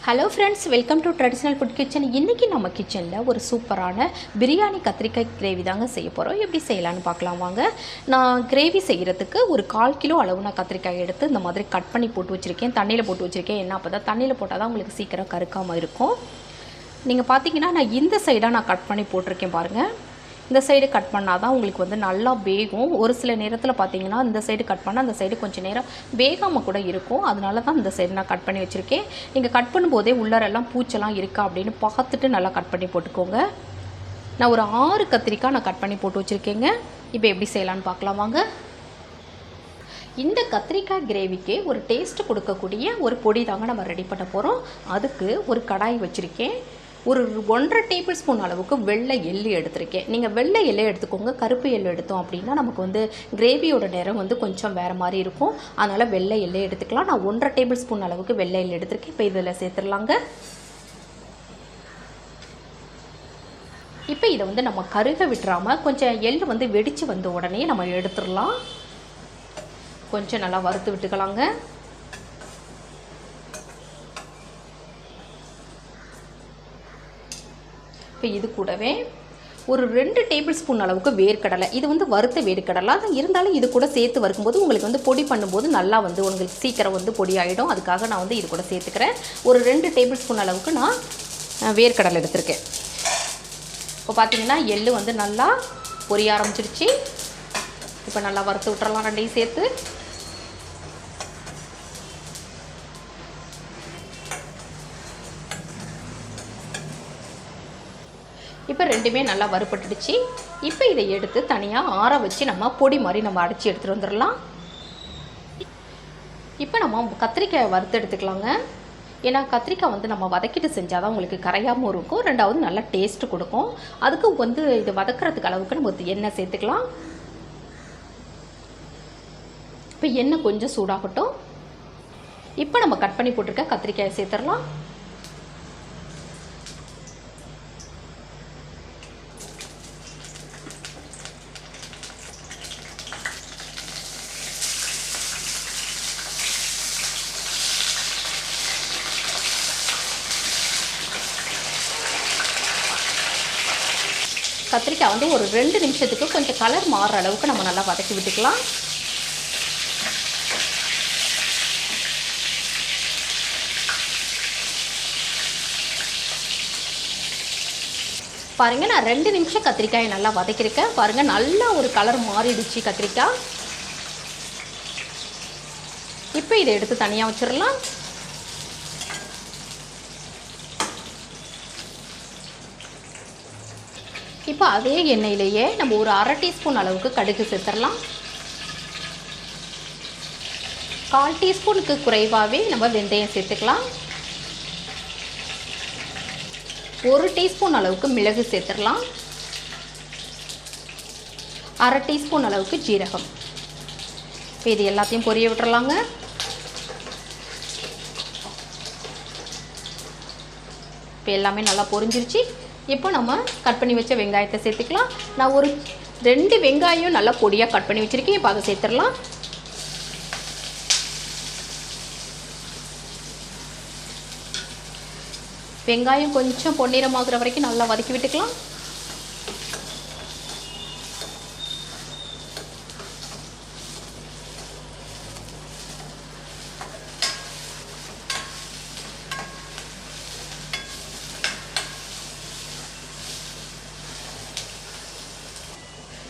Hello friends, welcome to traditional food kitchen. இன்றைக்கி நம்ம கிச்சனில் ஒரு சூப்பரான பிரியாணி கத்திரிக்காய் கிரேவி தாங்க செய்ய போகிறோம். எப்படி செய்யலான்னு பார்க்கலாம் வாங்க. நான் கிரேவி செய்கிறதுக்கு ஒரு 1/4 கிலோ அளவு நான் கத்திரிக்காய் எடுத்து இந்த மாதிரி கட் பண்ணி போட்டு வச்சுருக்கேன். தண்ணியில் போட்டு வச்சுருக்கேன். என்ன அப்போ தான் தண்ணியில் போட்டால் தான் உங்களுக்கு சீக்கிரம் கருக்காமல் இருக்கும். நீங்கள் பார்த்தீங்கன்னா நான் இந்த சைடாக நான் கட் பண்ணி போட்டிருக்கேன் பாருங்கள். இந்த சைடு கட் பண்ணால் தான் உங்களுக்கு நல்லா வேகும். ஒரு சில நேரத்தில் பார்த்தீங்கன்னா இந்த சைடு கட் பண்ணால் அந்த சைடு கொஞ்சம் நேரம் வேகாமல் கூட இருக்கும். அதனால தான் இந்த சைடு நான் கட் பண்ணி வச்சுருக்கேன். நீங்கள் கட் பண்ணும்போதே உள்ளரெல்லாம் பூச்செல்லாம் இருக்கா அப்படின்னு பார்த்துட்டு நல்லா கட் பண்ணி போட்டுக்கோங்க. நான் ஒரு 6 கத்திரிக்காய் நான் கட் பண்ணி போட்டு வச்சுருக்கேங்க. இப்போ எப்படி செய்யலான்னு பார்க்கலாம் வாங்க. இந்த கத்திரிக்காய் கிரேவிக்கு ஒரு டேஸ்ட்டு கொடுக்கக்கூடிய ஒரு பொடி தாங்க நம்ம ரெடி பண்ண போகிறோம். அதுக்கு ஒரு கடாய் வச்சுருக்கேன். ஒரு 1.5 டேபிள் ஸ்பூன் அளவுக்கு வெள்ளை எள்ளு எடுத்திருக்கேன். நீங்கள் வெள்ளை எள்ளு எடுத்துக்கோங்க. கருப்பு எள்ளு எடுத்தோம் அப்படின்னா நமக்கு கிரேவியோட நிறம் கொஞ்சம் வேறு மாதிரி இருக்கும். அதனால் வெள்ளை எள்ளு எடுத்துக்கலாம். நான் 1.5 டேபிள் ஸ்பூன் அளவுக்கு வெள்ளை எள்ளு எடுத்திருக்கேன். இப்போ இதில் சேர்த்துடலாங்க. இப்போ இதை நம்ம கருக விட்டுறாமல் கொஞ்சம் எள்ளு வெடித்து வந்த உடனே நம்ம எடுத்துடலாம். கொஞ்சம் நல்லா வறுத்து விட்டுக்கலாங்க. இப்போ இது கூடவே ஒரு 2 டேபிள் ஸ்பூன் அளவுக்கு வேர்க்கடலை. இது வறுத்த வேர்க்கடலை. அது இருந்தாலும் இது கூட சேர்த்து வறுக்கும்போது உங்களுக்கு பொடி பண்ணும்போது நல்லா உங்களுக்கு சீக்கிரம் பொடி ஆகிடும். அதுக்காக நான் இது கூட சேர்த்துக்கிறேன். ஒரு 2 டேபிள் ஸ்பூன் அளவுக்கு நான் வேர்க்கடலை எடுத்திருக்கேன். இப்போ பார்த்தீங்கன்னா எள்ளு நல்லா பொரிய ஆரம்பிச்சிருச்சு. இப்போ நல்லா வறுத்து விட்டுறலாம் ரெண்டையும் சேர்த்து. இப்போ ரெண்டுமே நல்லா வறுபட்டுடுச்சு. இப்போ இதை எடுத்து தனியாக ஆற வச்சு நம்ம பொடி மாதிரி நம்ம அடித்து எடுத்துகிட்டு வந்துடலாம். இப்போ நம்ம கத்திரிக்காயை வறுத்து எடுத்துக்கலாங்க. ஏன்னா கத்திரிக்காய் நம்ம வதக்கிட்டு செஞ்சால் தான் உங்களுக்கு கரையாமல் இருக்கும். ரெண்டாவது நல்லா டேஸ்ட்டு கொடுக்கும். அதுக்கு இது வதக்கிறதுக்கு அளவுக்கு நம்ம எண்ணெய் சேர்த்துக்கலாம். இப்போ எண்ணெய் கொஞ்சம் சூடாகட்டும். இப்போ நம்ம கட் பண்ணி போட்டிருக்க கத்திரிக்காயை சேர்த்துடலாம். கத்திரிக்காய் ஒரு 2 நிமிஷத்துக்கு கொஞ்சம் கலர் மாறுற அளவுக்கு நம்ம நல்லா வதக்கி விட்டுக்கலாம். பாருங்கள், நான் 2 நிமிஷம் கத்திரிக்காயை நல்லா வதக்கியிருக்கேன். பாருங்கள், நல்லா ஒரு கலர் மாறிடுச்சு கத்திரிக்காய். இப்போ இதை எடுத்து தனியாக வச்சிடலாம். இப்போ அதே எண்ணெயிலேயே நம்ம ஒரு 1/2 டீஸ்பூன் அளவுக்கு கடுகு சேர்த்துடலாம். 1/4 டீஸ்பூனுக்கு குறைவாகவே நம்ம வெந்தயம் சேர்த்துக்கலாம். 1 டீஸ்பூன் அளவுக்கு மிளகு சேர்த்துடலாம். 1/2 டீஸ்பூன் அளவுக்கு ஜீரகம். இப்போ இது எல்லாத்தையும் பொரிய விட்டுறலாங்க. இப்போ எல்லாமே நல்லா பொரிஞ்சிருச்சு. இப்போ நம்ம கட் பண்ணி வச்ச வெங்காயத்தை சேர்த்துக்கலாம். நான் ஒரு 2 வெங்காயம் நல்லா பொடியாக கட் பண்ணி வச்சுருக்கேன். இப்போ அதை சேர்த்துடலாம். வெங்காயம் கொஞ்சம் பொன்னிறமாகிற வரைக்கும் நல்லா வதக்கி விட்டுக்கலாம்.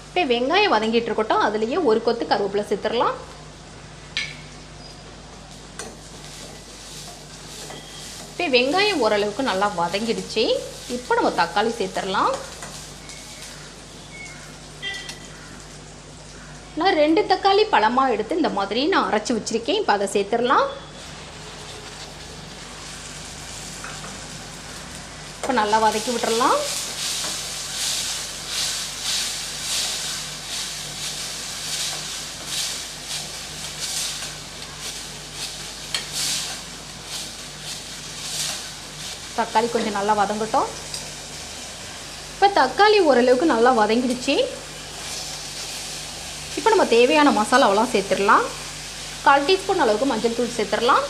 இப்போ வெங்காயம் வதங்கிட்டு இருக்கட்டும். அதுலேயே ஒரு கொத்து கருவேப்பிலை சேர்த்துடலாம். இப்போ வெங்காயம் ஓரளவுக்கு நல்லா வதங்கிடுச்சு. இப்போ நம்ம தக்காளி சேர்த்துடலாம். நான் 2 தக்காளி பழமாக எடுத்து இந்த மாதிரி நான் அரைச்சி வச்சுருக்கேன். இப்போ அதை சேர்த்துடலாம். இப்போ நல்லா வதக்கி விட்டுறலாம். தக்காளி கொஞ்சம் நல்லா வதங்கட்டும். இப்போ தக்காளி ஓரளவுக்கு நல்லா வதங்கிடுச்சு. இப்போ நம்ம தேவையான மசாலாவெல்லாம் சேர்த்துடலாம். 1/4 டீஸ்பூன் அளவுக்கு மஞ்சள் தூள் சேர்த்துடலாம்.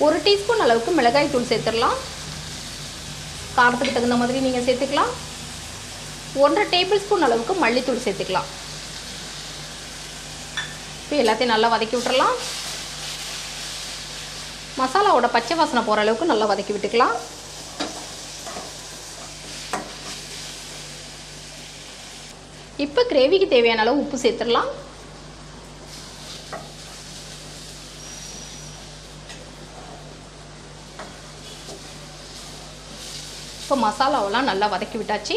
1 டீஸ்பூன் அளவுக்கு மிளகாய் தூள் சேர்த்துடலாம். காரத்துக்கு தகுந்த மாதிரி நீங்கள் சேர்த்துக்கலாம். 1 டேபிள் ஸ்பூன் அளவுக்கு மல்லித்தூள் சேர்த்துக்கலாம். இப்போ எல்லாத்தையும் நல்லா வதக்கி விட்டுறலாம். மசாலாவோட பச்சை வாசனை போகிற அளவுக்கு நல்லா வதக்கி விட்டுக்கலாம். இப்போ கிரேவிக்கு தேவையான அளவு உப்பு சேர்த்துடலாம். இப்போ மசாலாவெல்லாம் நல்லா வதக்கி விட்டாச்சு.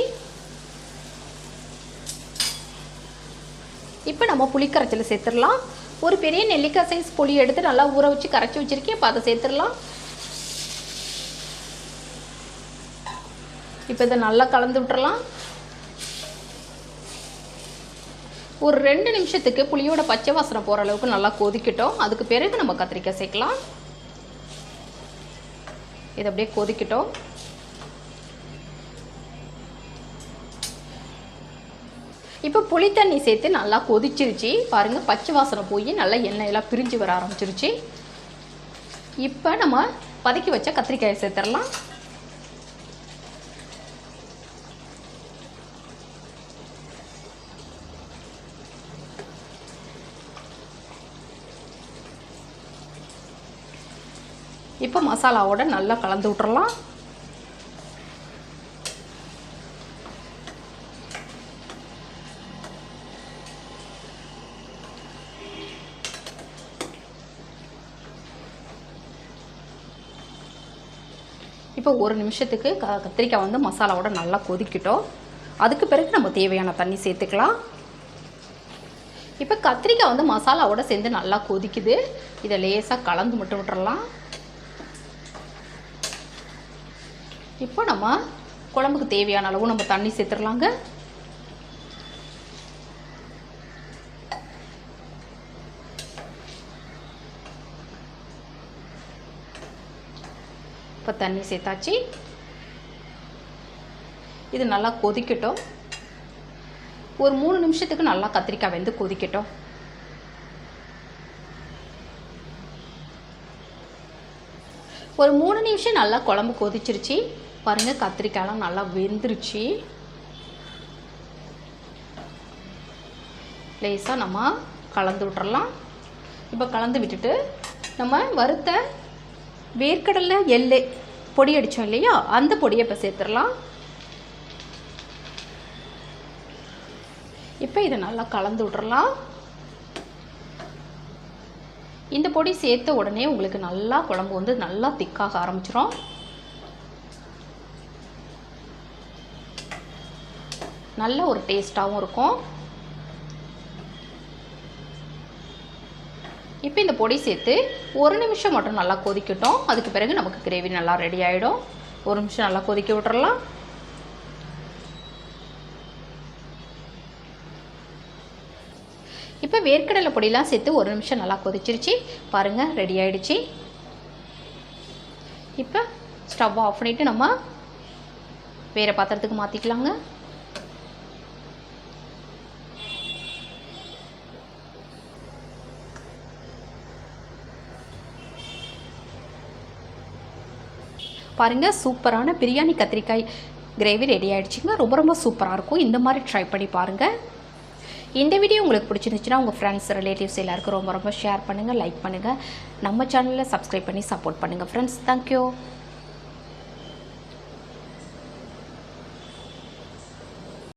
இப்போ நம்ம புளிக்கரைச்சல் சேர்த்துடலாம். ஒரு பெரிய நெல்லிக்காய் சைஸ் புளி எடுத்து நல்லா ஊற வச்சு கரைச்சி வச்சுருக்கேன். இப்போ அதை சேர்த்துடலாம். இப்போ இதை நல்லா கலந்து விட்டுறலாம். ஒரு 2 நிமிஷத்துக்கு புளியோட பச்சை வாசனை போகிற அளவுக்கு நல்லா கொதிக்கட்டும். அதுக்கு பிறகு நம்ம கத்திரிக்காய் சேர்க்கலாம். இது அப்படியே கொதிக்கட்டும். இப்போ புளி தண்ணி சேர்த்து நல்லா கொதிச்சிருச்சு. பாருங்கள், பச்சை வாசனை போய் நல்லா எண்ணெயெல்லாம் பிரிஞ்சு வர ஆரம்பிச்சிருச்சு. இப்போ நம்ம வதக்கி வச்ச கத்திரிக்காயை சேர்த்துடலாம். இப்போ மசாலாவோட நல்லா கலந்து விட்டுறலாம். இப்போ 1 நிமிஷத்துக்கு கத்திரிக்காய் வந்து மசாலாவோட நல்லா கொதிக்கட்டும். அதுக்கு பிறகு நம்ம தேவையான தண்ணி சேர்த்துக்கலாம். இப்போ கத்திரிக்காய் வந்து மசாலாவோட சேர்ந்து நல்லா கொதிக்குது. இதை லேசாக கலந்து மட்டும் விட்டுறலாம். இப்போ நம்ம குழம்புக்கு தேவையான அளவு நம்ம தண்ணி சேர்த்துடலாங்க. இப்போ தண்ணி சேர்த்தாச்சு. இது நல்லா கொதிக்கட்டும். ஒரு 3 நிமிஷத்துக்கு நல்லா கத்திரிக்காய் வெந்து கொதிக்கட்டும். ஒரு 3 நிமிஷம் நல்லா குழம்பு கொதிச்சிருச்சு. பாருங்கள், கத்திரிக்காயெலாம் நல்லா வெந்துருச்சு. லேசாக நம்ம கலந்து விட்டுறலாம். இப்போ கலந்து விட்டுட்டு நம்ம வறுத்த வேர்க்கடலை எள்ளு பொடி அடித்தோம் இல்லையா, அந்த பொடியை இப்போ சேர்த்துடலாம். இப்போ இதை நல்லா கலந்து விட்றலாம். இந்த பொடி சேர்த்த உடனே உங்களுக்கு நல்லா குழம்பு வந்து நல்லா திக்காக ஆரம்பிச்சிடும். நல்ல ஒரு டேஸ்ட்டாகவும் இருக்கும். இப்போ இந்த பொடி சேர்த்து 1 நிமிஷம் மட்டும் நல்லா கொதிக்கட்டும். அதுக்கு பிறகு நமக்கு கிரேவி நல்லா ரெடி ஆகிடும். 1 நிமிஷம் நல்லா கொதிக்க விட்டுறலாம். இப்போ வேர்க்கடலை பொடியெலாம் சேர்த்து 1 நிமிஷம் நல்லா கொதிச்சிருச்சு. பாருங்கள், ரெடி ஆகிடுச்சு. இப்போ ஸ்டவ் ஆஃப் பண்ணிவிட்டு நம்ம வேறு பாத்திரத்துக்கு மாற்றிக்கலாங்க. பாருங்கள், சூப்பரான பிரியாணி கத்திரிக்காய் கிரேவி ரெடி ஆகிடுச்சிங்க. ரொம்ப ரொம்ப சூப்பராக இருக்கும். இந்த மாதிரி ட்ரை பண்ணி பாருங்கள். இந்த வீடியோ உங்களுக்கு பிடிச்சிருந்துச்சுன்னா உங்கள் ஃப்ரெண்ட்ஸ் ரிலேட்டிவ்ஸ் எல்லாருக்கும் ரொம்ப ரொம்ப ஷேர் பண்ணுங்கள், லைக் பண்ணுங்கள். நம்ம சேனலில் சப்ஸ்கிரைப் பண்ணி சப்போர்ட் பண்ணுங்கள் ஃப்ரெண்ட்ஸ். தேங்க்யூ.